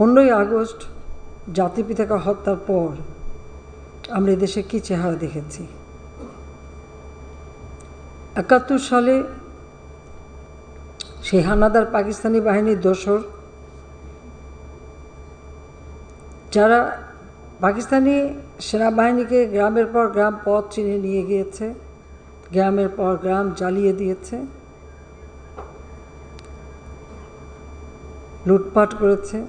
15ই August জাতির পিতাকে হত্যার পর আমরা দেশে কী চেহারা দেখেছি। 71 সালে সেই হানাদার পাকিস্তানি বাহিনীর দোসর যারা পাকিস্তানি সেনাবাহিনীকে গ্রামের পর গ্রাম পথ চিনে নিয়ে গিয়েছে, গ্রামের পর গ্রাম জ্বালিয়ে দিয়েছে, লুটপাট করেছে,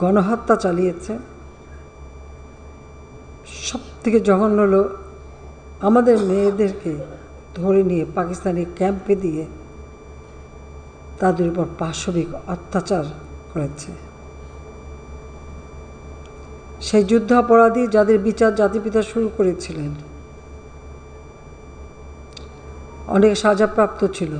গণহত্যা চালিয়েছে। সবথেকে জঘন্য হলো আমাদের মেয়েদেরকে ধরে নিয়ে পাকিস্তানি ক্যাম্পে দিয়ে তাদের উপর পাশবিক অত্যাচার করেছে। সেই যুদ্ধ অপরাধী যাদের বিচার জাতিপিতা শুরু করেছিলেন অনেকে সাজাপ্রাপ্ত ছিল,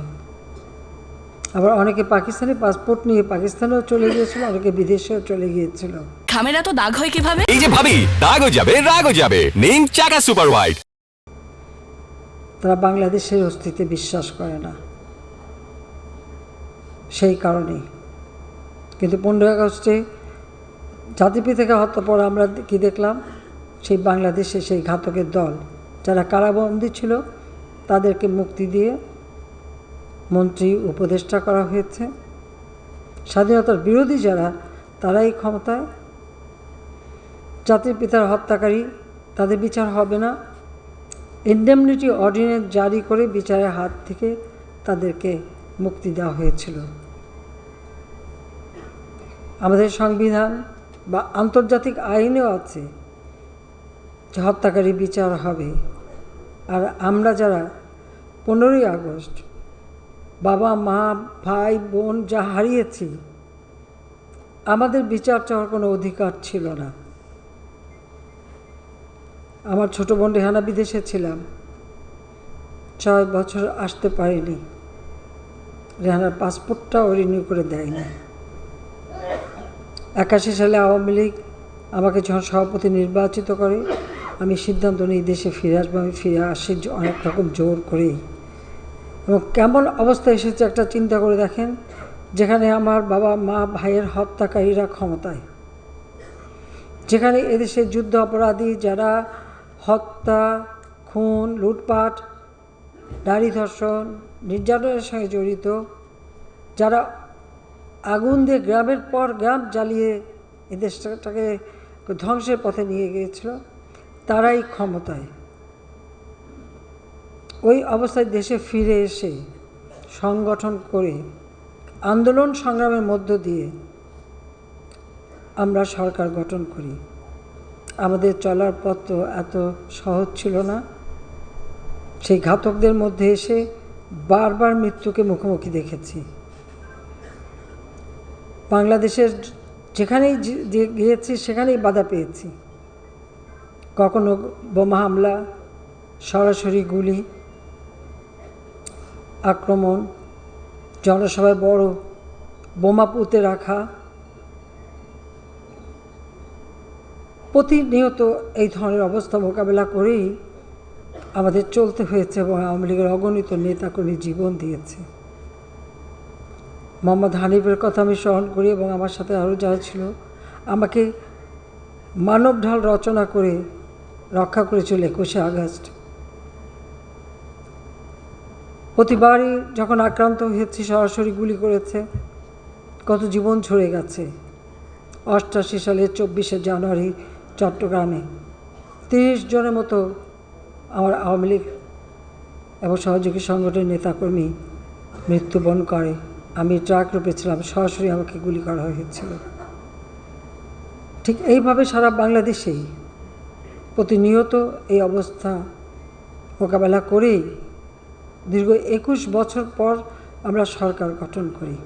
আবার অনেকে পাকিস্তানি পাসপোর্ট নিয়ে পাকিস্তানেও চলে গিয়েছিল, অনেকে বিদেশেও চলে গিয়েছিল। খামেরা তো দাগ হয় কিভাবে? এই যে ভাবি, দাগও যাবে রাগও যাবে, নিন চাকা সুপার হোয়াইট। তারা বাংলাদেশের অস্তিত্বে বিশ্বাস করে না, সেই কারণেই। কিন্তু 15 আগস্টে জাতিপিতাকে হত্যা পর আমরা কি দেখলাম? সেই বাংলাদেশে সেই ঘাতকের দল যারা কারাবন্দী ছিল তাদেরকে মুক্তি দিয়ে মন্ত্রী উপদেষ্টা করা হয়েছে। স্বাধীনতার বিরোধী যারা তারাই ক্ষমতায়। জাতির পিতার হত্যাকারী তাদের বিচার হবে না, ইনডেমনিটি অর্ডিন্যান্স জারি করে বিচারের হাত থেকে তাদেরকে মুক্তি দেওয়া হয়েছিল। আমাদের সংবিধান বা আন্তর্জাতিক আইনেও আছে যে হত্যাকারী বিচার হবে। আর আমরা যারা 15ই আগস্ট বাবা মা ভাই বোন যা হারিয়েছি, আমাদের বিচার চাওয়ার কোনো অধিকার ছিল না। আমার ছোট বোন রেহানা বিদেশে ছিলাম, 6 বছর আসতে পারিনি, রেহানার পাসপোর্টটাও রিনিউ করে দেয়নি। 81 সালে আওয়ামী লীগ আমাকে যখন সভাপতি নির্বাচিত করে, আমি সিদ্ধান্ত নিই দেশে ফিরে আসবো। আমি ফিরে আসি অনেক রকম জোর করেই। এবং কেমন অবস্থা এসেছে একটা চিন্তা করে দেখেন, যেখানে আমার বাবা মা ভাইয়ের হত্যাকারীরা ক্ষমতায়, যেখানে এদেশের যুদ্ধ অপরাধী যারা হত্যা, খুন, লুটপাট, নারী ধর্ষণ, নির্যাতনের সঙ্গে জড়িত, যারা আগুন দিয়ে গ্রামের পর গ্রাম জ্বালিয়ে এ দেশটাকে ধ্বংসের পথে নিয়ে গিয়েছিল, তারাই ক্ষমতায়। ওই অবস্থায় দেশে ফিরে এসে সংগঠন করে আন্দোলন সংগ্রামের মধ্য দিয়ে আমরা সরকার গঠন করি। আমাদের চলার পথ তো এত সহজ ছিল না। সেই ঘাতকদের মধ্যে এসে বারবার মৃত্যুকে মুখোমুখি দেখেছি। বাংলাদেশের যেখানেই গিয়েছি সেখানেই বাধা পেয়েছি। কখনো বোমা হামলা, সরাসরি গুলি, আক্রমণ, জনসভায় বড় বোমা পুঁতে রাখা, প্রতিনিয়ত এই ধরনের অবস্থা মোকাবেলা করেই আমাদের চলতে হয়েছে এবং আওয়ামী লীগের অগণিত নেতাকর্মী জীবন দিয়েছে। মোহাম্মদ হানিফের কথা আমি স্মরণ করি এবং আমার সাথে আরও যারা ছিল, আমাকে মানব ঢাল রচনা করে রক্ষা করেছিল 21শে আগস্ট। প্রতিবারই যখন আক্রান্ত হয়েছি সরাসরি গুলি করেছে, কত জীবন ঝরে গেছে। 88 সালের 24শে জানুয়ারি চট্টগ্রামে 30 জনের মতো আমার আওয়ামী লীগ এবং সহযোগী সংগঠনের নেতাকর্মী মৃত্যুবরণ করে। আমি ট্রাক রূপে ছিলাম, সরাসরি আমাকে গুলি করা হয়েছিল। ঠিক এইভাবে সারা বাংলাদেশেই প্রতিনিয়ত এই অবস্থা মোকাবেলা করেই দীর্ঘ 21 বছর পর আমরা সরকার গঠন করি।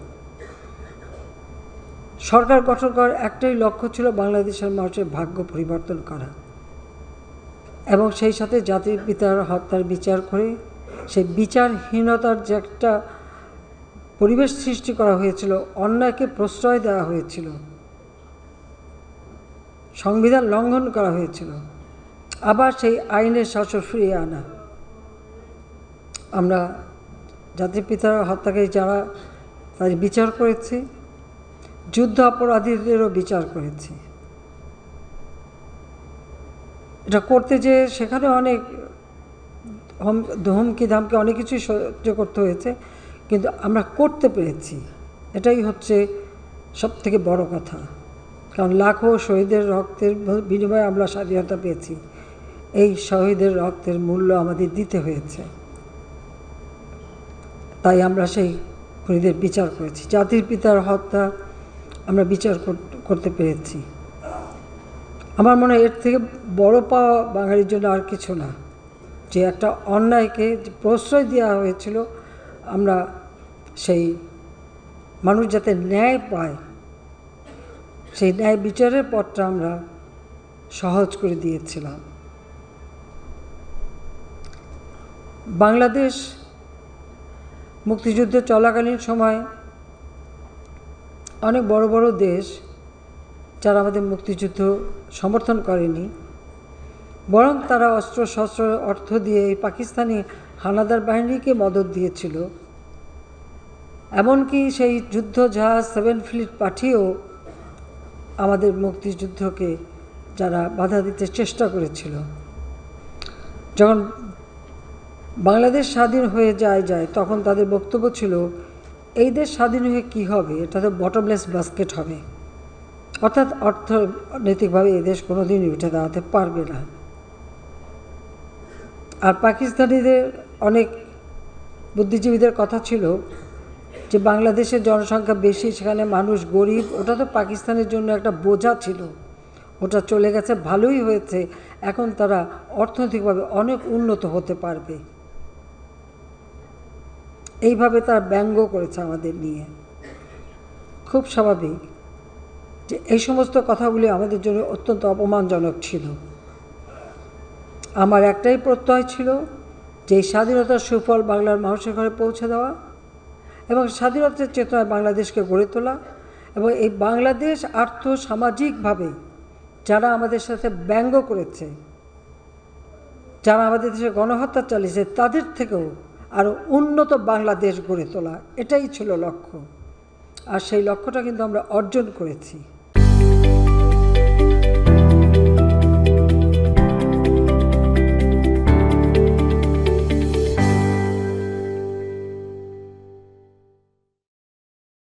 সরকার গঠন করার একটাই লক্ষ্য ছিল বাংলাদেশের মানুষের ভাগ্য পরিবর্তন করা এবং সেই সাথে জাতির পিতার হত্যার বিচার করে সেই বিচারহীনতার যে একটা পরিবেশ সৃষ্টি করা হয়েছিল, অন্যায়কে প্রশ্রয় দেওয়া হয়েছিল, সংবিধান লঙ্ঘন করা হয়েছিল, আবার সেই আইনের শাসন ফিরিয়ে আনা। আমরা জাতির পিতার হত্যাকারী যারা তাদের বিচার করেছি, যুদ্ধ অপরাধীদেরও বিচার করেছি। এটা করতে যে সেখানে অনেক হুমকি ধামকি অনেক কিছুই সহ্য করতে হয়েছে, কিন্তু আমরা করতে পেরেছি। এটাই হচ্ছে সবথেকে বড় কথা। কারণ লাখো শহীদের রক্তের বিনিময়ে আমরা স্বাধীনতা পেয়েছি। এই শহীদের রক্তের মূল্য আমাদের দিতে হয়েছে, তাই আমরা সেই খুনিদের বিচার করেছি। জাতির পিতার হত্যা আমরা বিচার করতে পেরেছি। আমার মনে হয় এর থেকে বড় পাওয়া বাঙালির জন্য আর কিছু না, যে একটা অন্যায়কে যে প্রশ্রয় দেওয়া হয়েছিল, আমরা সেই মানুষ যাতে ন্যায় পায় সেই ন্যায় বিচারের পথটা আমরা সহজ করে দিয়েছিলাম। বাংলাদেশ মুক্তিযুদ্ধ চলাকালীন সময় অনেক বড় বড় দেশ যারা আমাদের মুক্তিযুদ্ধ সমর্থন করেনি, বরং তারা অস্ত্র শস্ত্র অর্থ দিয়ে এই পাকিস্তানি হানাদার বাহিনীকে মদত দিয়েছিল। এমনকি সেই যুদ্ধ জাহাজ 7 ফ্লিট পাঠিয়েও আমাদের মুক্তিযুদ্ধকে যারা বাধা দিতে চেষ্টা করেছিল। যখন বাংলাদেশ স্বাধীন হয়ে যায় তখন তাদের বক্তব্য ছিল, এই দেশ স্বাধীন হয়ে কী হবে, এটা তো বটমলেস বাস্কেট হবে, অর্থাৎ অর্থনৈতিকভাবে এই দেশ কোনোদিনই উঠে দাঁড়াতে পারবে না। আর পাকিস্তানিদের অনেক বুদ্ধিজীবীদের কথা ছিল যে বাংলাদেশের জনসংখ্যা বেশি, সেখানে মানুষ গরিব, ওটা তো পাকিস্তানের জন্য একটা বোঝা ছিল, ওটা চলে গেছে, ভালোই হয়েছে, এখন তারা অর্থনৈতিকভাবে অনেক উন্নত হতে পারবে। এইভাবে তারা ব্যঙ্গ করেছে আমাদের নিয়ে। খুব স্বাভাবিক যে এই সমস্ত কথাগুলি আমাদের জন্য অত্যন্ত অপমানজনক ছিল। আমার একটাই প্রত্যয় ছিল যে এই স্বাধীনতার সুফল বাংলার মানুষের ঘরে পৌঁছে দেওয়া এবং স্বাধীনতার চেতনায় বাংলাদেশকে গড়ে তোলা, এবং এই বাংলাদেশ আর্থসামাজিকভাবে যারা আমাদের সাথে ব্যঙ্গ করেছে, যারা আমাদের দেশে গণহত্যা চালিয়েছে, তাদের থেকেও আরও উন্নত বাংলাদেশ গড়ে তোলা, এটাই ছিল লক্ষ্য। আর সেই লক্ষ্যটা কিন্তু আমরা অর্জন করেছি।